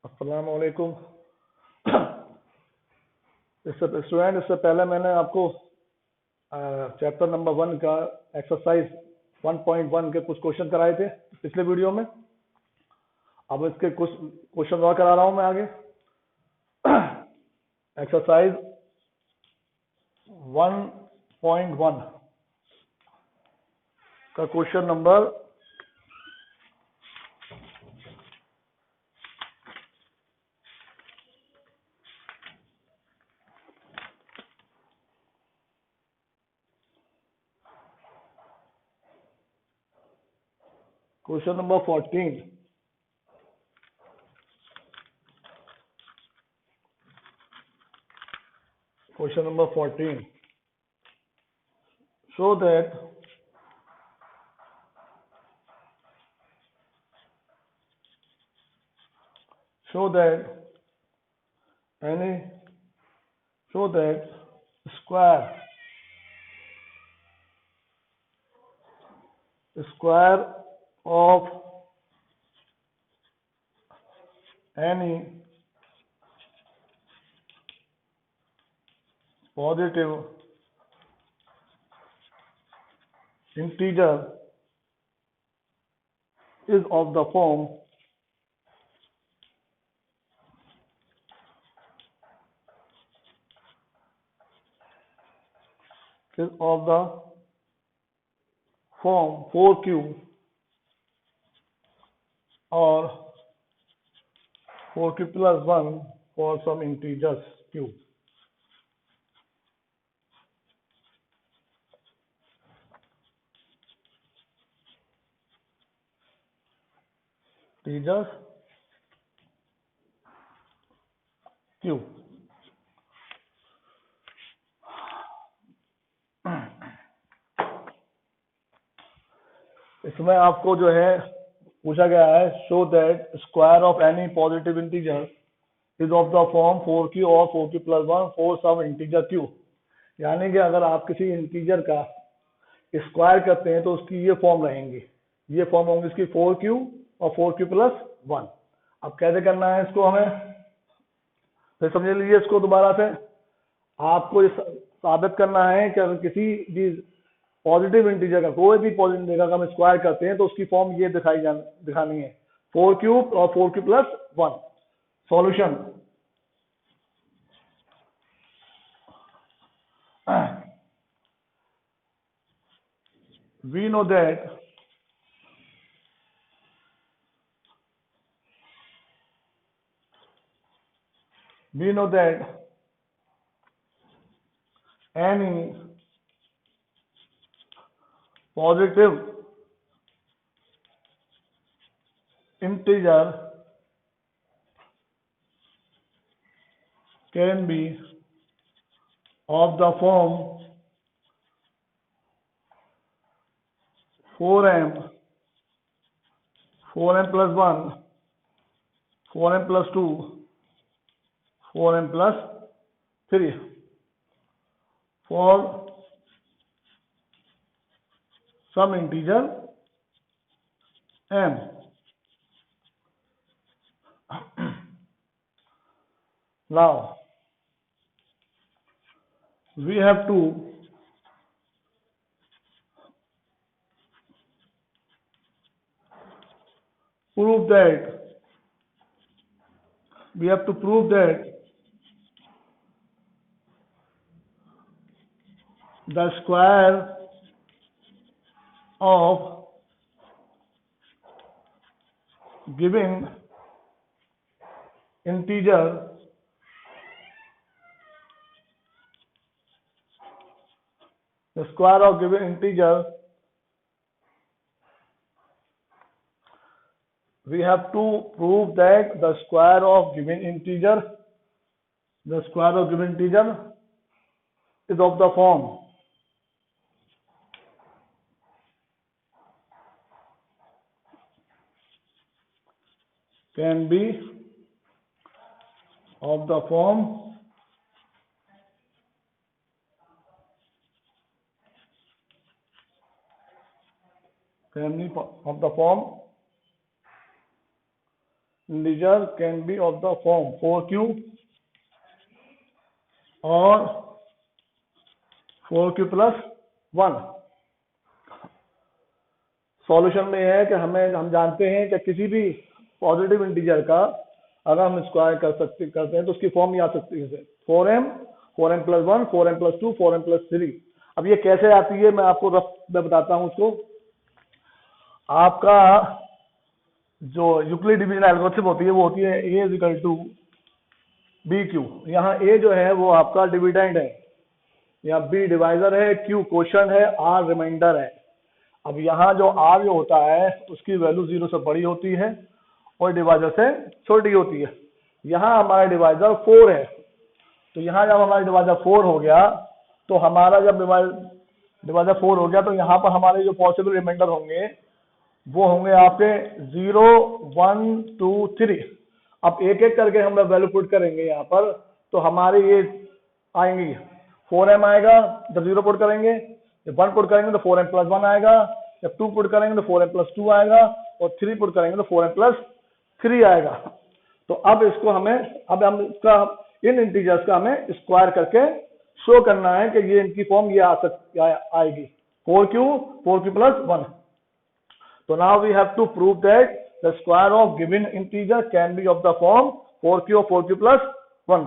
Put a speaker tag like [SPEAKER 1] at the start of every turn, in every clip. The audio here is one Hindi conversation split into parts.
[SPEAKER 1] अस्सलाम वालेकुम। इससे पहले मैंने आपको चैप्टर नंबर 1 का एक्सरसाइज 1.1 के कुछ क्वेश्चन कराए थे पिछले वीडियो में। अब इसके कुछ क्वेश्चन और करा रहा हूं मैं आगे। एक्सरसाइज 1.1 का question number question number 14। Question number 14। Show that show that any show that square of any positive integer is of the form is of the form 4q or 4q plus 1 for some integers q. Integers q. इसमें आपको जो है पूछा गया है show that square of any positive integer is of the form 4q और 4q plus 1 for some integer q। यानी कि अगर आप किसी इंटीजर का स्क्वायर करते हैं तो उसकी ये फॉर्म रहेंगी, ये फॉर्म होंगी इसकी 4q और 4q plus 1। अब कैसे करना है इसको हमें, फिर समझ लीजिए इसको दोबारा से। आपको ये साबित करना है कि अगर किसी भी पॉजिटिव इंटीजर का कोई भी पॉजिटिव इंटीजर का हम स्क्वायर करते हैं तो उसकी फॉर्म ये दिखानी है 4q और 4q plus 1। Solution we know that any positive integer can be of the form 4m plus 1 4m plus 2 4m plus 3 for some integer m. Now we have to prove that the square of given integer we have to prove that the square of given integer is of the form can be of the form integer can be of the form 4q और 4q प्लस 1। सॉल्यूशन में यह है कि हम जानते हैं कि किसी भी पॉजिटिव इंटीजर का अगर हम स्क्वायर करते हैं तो उसकी फॉर्म ये आ सकती है 4m 4m plus 1 4m plus 2 4m plus 3। अब ये कैसे आती है मैं आपको रफ में बताता हूं उसको। आपका जो यूक्लिड डिवीजन एल्गोरिथम होती है वो होती है a equal to b q. यहाँ a जो है वो आपका डिविडेंड है, यहाँ b डिवाइजर है, q क्वोशंट है, r रिमाइंडर है। अब यहाँ जो r जो होता है उसकी वैल्यू 0 से बड़ी होती है और डिवाइजर से छोटी होती है। यहाँ हमारा डिवाइजर 4 है, तो यहाँ जब हमारा डिवाइजर 4 हो गया तो हमारा जब डिवाइजर 4 हो गया तो यहाँ पर हमारे जो पॉसिबल रिमाइंडर होंगे वो होंगे आपके 0 1 2 3। अब एक एक करके हम वैल्यू पुट करेंगे यहाँ पर तो हमारे ये आएंगी 4m आएगा, जब 0 पुट करेंगे, जब 1 पुट करेंगे तो 4m प्लस 1 आएगा, जब 2 पुट करेंगे तो 4m प्लस 2 आएगा और 3 पुट करेंगे तो 4m प्लस 3 आएगा। तो अब इसको हम इसका इन इंटीजर्स का हमें स्क्वायर करके शो करना है कि ये इनकी फॉर्म ये आएगी 4q plus 1। So now we have to prove that the square of given integer can be of the form 4q or 4q plus 1.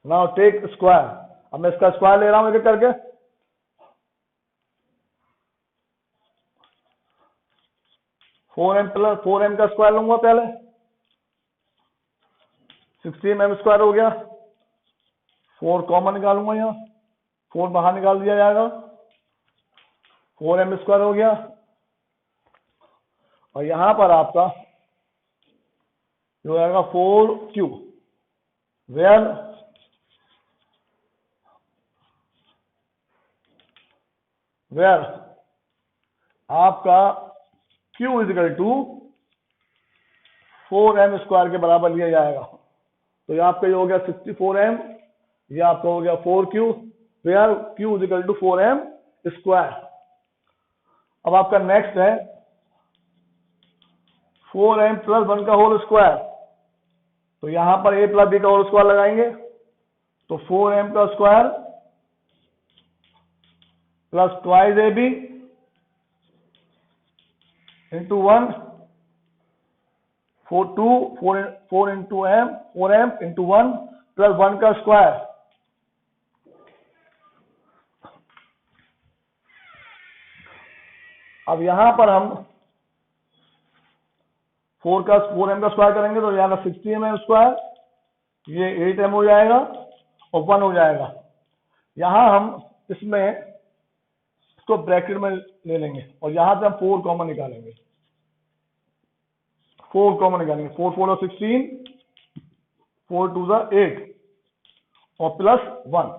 [SPEAKER 1] Now take square. अब मैं इसका स्क्वायर ले रहा हूं एक एक करके। 4m प्लस 4m का स्क्वायर लूंगा पहले, 16m स्क्वायर हो गया। 4 कॉमन निकालूंगा, यहाँ 4 बाहर निकाल दिया जाएगा, 4m स्क्वायर हो गया। और यहां पर आपका जो आएगा 4q वेयर आपका q is equal to 4m square के बराबर लिया जाएगा। तो ये आपका ये हो गया 64m, ये आपका हो गया 4q where q is equal to 4m square. अब आपका नेक्स्ट है 4m प्लस 1 का होल स्क्वायर। तो यहां पर a प्लस b का होल स्क्वायर लगाएंगे तो 4m का square plus twice ab into 1 4 into m 4m into 1 plus 1 का स्क्वायर। अब यहां पर हम 4m का स्क्वायर करेंगे तो यहाँ 60m स्क्वायर, ये 8m हो जाएगा और 1 हो जाएगा। यहां हम इसमें इसको ब्रैकेट में ले लेंगे और यहां से हम 4 कॉमन निकालेंगे, 4 कॉमन निकालेंगे, 4 4 16, 4 2 8 और प्लस 1।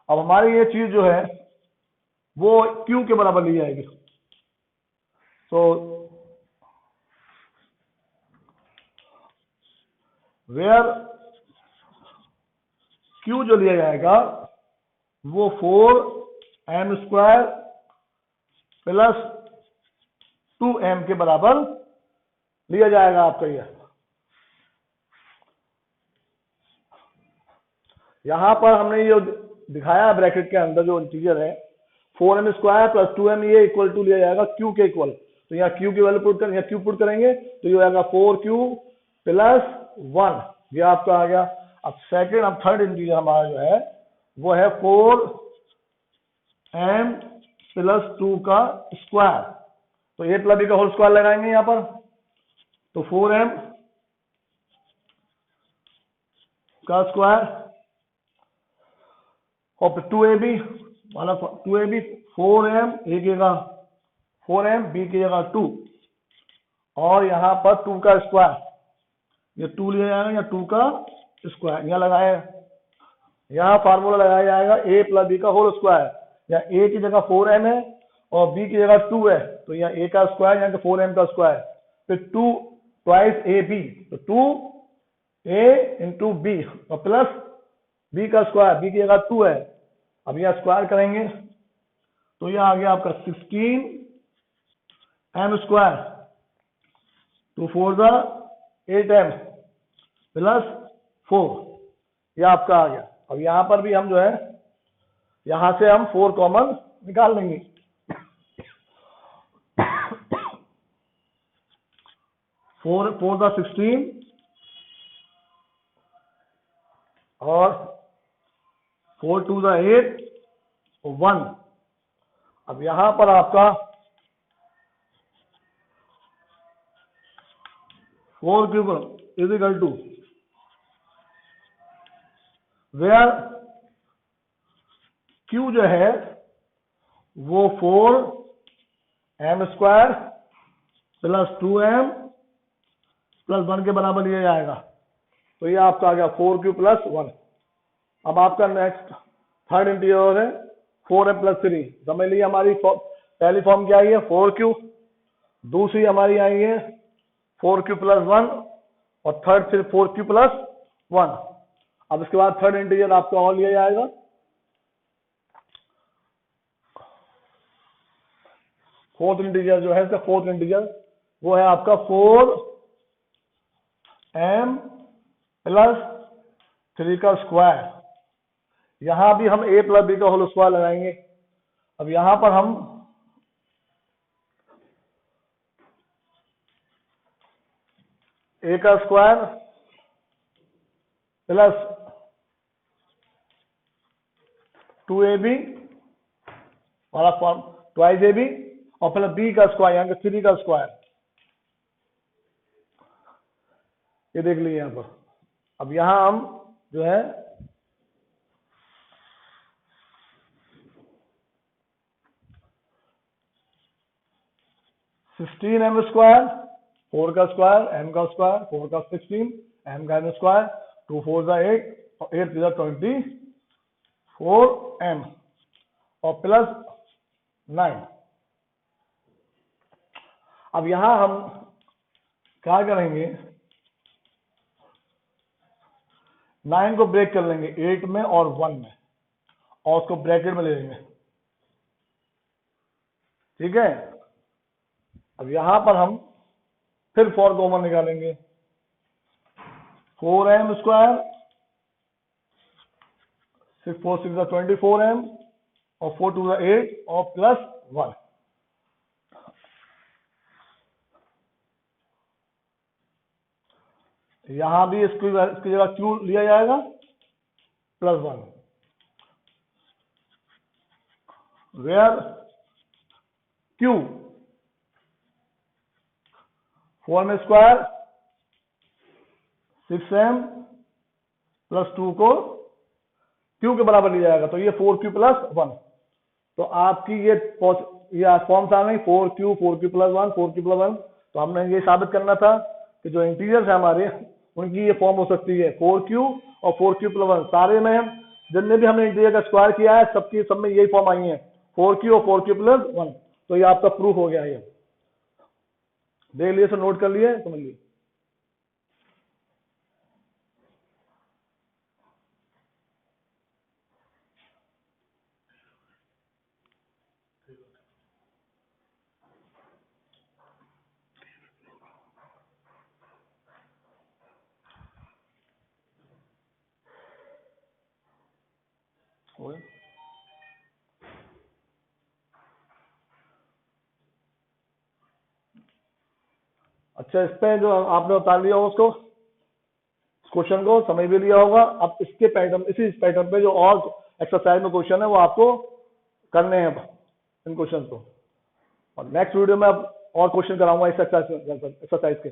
[SPEAKER 1] अब हमारी ये चीज जो है वो q के बराबर ली जाएगी। तो वेयर q जो लिया जाएगा वो 4m स्क्वायर प्लस 2m के बराबर लिया जाएगा आपका। ये यहां पर हमने ये दिखाया ब्रैकेट के अंदर जो इंटीजर है 4m स्क्वायर प्लस 2m, ये इक्वल टू लिया जाएगा q के इक्वल। तो यहाँ q की वैल्यू पुट कर, यहाँ q पुट करेंगे तो ये आएगा 4q प्लस 1, ये आपका आ गया। अब सेकंड अब थर्ड इंटीजर हमारा जो है वो है 4m प्लस 2 का स्क्वायर। तो a प्लस b का होल स्क्वायर लगाएंगे यहाँ पर तो 4m का स्क्वायर और 2ab वाला 2ab 4m a की जगह 4m b की जगह 2 और यहाँ पर 2 का स्क्वायर, ये 2 लिया जाएगा या 2 का स्क्वायर यहाँ लगाए, यहाँ फार्मूला लगाया जाएगा a प्लस b का होल स्क्वायर। या a की जगह 4m है और b की जगह 2 है तो यहाँ a का स्क्वायर यहाँ 4m का स्क्वायर, फिर 2 ट्वाइस ab तो 2 ए इंटू बी और प्लस बी का स्क्वायर, बी की जगह 2 है, अब यह स्क्वायर करेंगे तो यह आ गया आपका 16m स्क्वायर, 2 4 ज़ा 8m प्लस 4, यह आपका आ गया। अब यहां पर भी हम जो है यहां से हम 4 कॉमन निकाल लेंगे। 4 4 ज़ा 16 और 4 2 ज़ा 8 और 1। अब यहां पर आपका 4 cube is equal to where q जो है वो 4m square plus 2m plus 1 के बराबर लिया जाएगा। तो ये आपका आ गया 4q प्लस 1। अब आपका नेक्स्ट थर्ड इंटीजर है 4m प्लस 3। समझ लीजिए हमारी पहली फॉर्म क्या आई है 4q, दूसरी हमारी आई है 4q प्लस 1 और थर्ड फिर 4q प्लस 1। अब इसके बाद थर्ड इंटीजर आपका और लिया जाएगा, फोर्थ इंटीजर जो है इसका फोर्थ इंटीजर वो है आपका 4m प्लस 3 का स्क्वायर। यहां भी हम a प्लस b का होल स्क्वायर लगाएंगे। अब यहां पर हम a का स्क्वायर प्लस 2ab वाला फॉर्म ट्वाइस ab और प्लस b का स्क्वायर यानी कि 3 का स्क्वायर, ये देख लीजिए यहां पर। अब यहां हम जो है सिक्सटीन एम स्क्वायर 4 का स्क्वायर m का स्क्वायर 4 का 16 m का स्क्वायर 2 4 ज़ा 8 और 8 3 ज़ा 24m और प्लस 9। अब यहां हम क्या करेंगे 9 को ब्रेक कर लेंगे 8 में और 1 में और उसको ब्रैकेट में ले लेंगे, ठीक है। अब यहां पर हम फिर 4 कॉमन निकालेंगे 4m स्क्वायर 6 4 6 ज़ा 24m और 4 2 ज़ा 8 और प्लस 1। यहां भी इसकी जगह क्यू लिया जाएगा plus 1 where q 4m square 6m plus 2 को क्यू के बराबर लिया जाएगा तो ये 4q प्लस 1। तो आपकी ये फॉर्म्स आ गई 4q प्लस 1 4q प्लस 1। तो हमने ये साबित करना था कि जो इंटीजर्स है हमारे उनकी ये फॉर्म हो सकती है 4q और 4q प्लस 1। सारे में जितने भी हमने इंटीजर का स्क्वायर किया है सबकी सब में यही फॉर्म आई है 4q और 4q प्लस 1। तो ये आपका प्रूफ हो गया, ये देख लिए, तो नोट कर लिए, समझ लिए। अच्छा, इस पे जो आपने उतार लिया होगा उसको क्वेश्चन को समझ भी लिया होगा। अब इसके पैटर्न इसी पैटर्न पे जो और एक्सरसाइज में क्वेश्चन है वो आपको करने हैं इन क्वेश्चन को, और नेक्स्ट वीडियो में अब और क्वेश्चन कराऊंगा इस एक्सरसाइज के।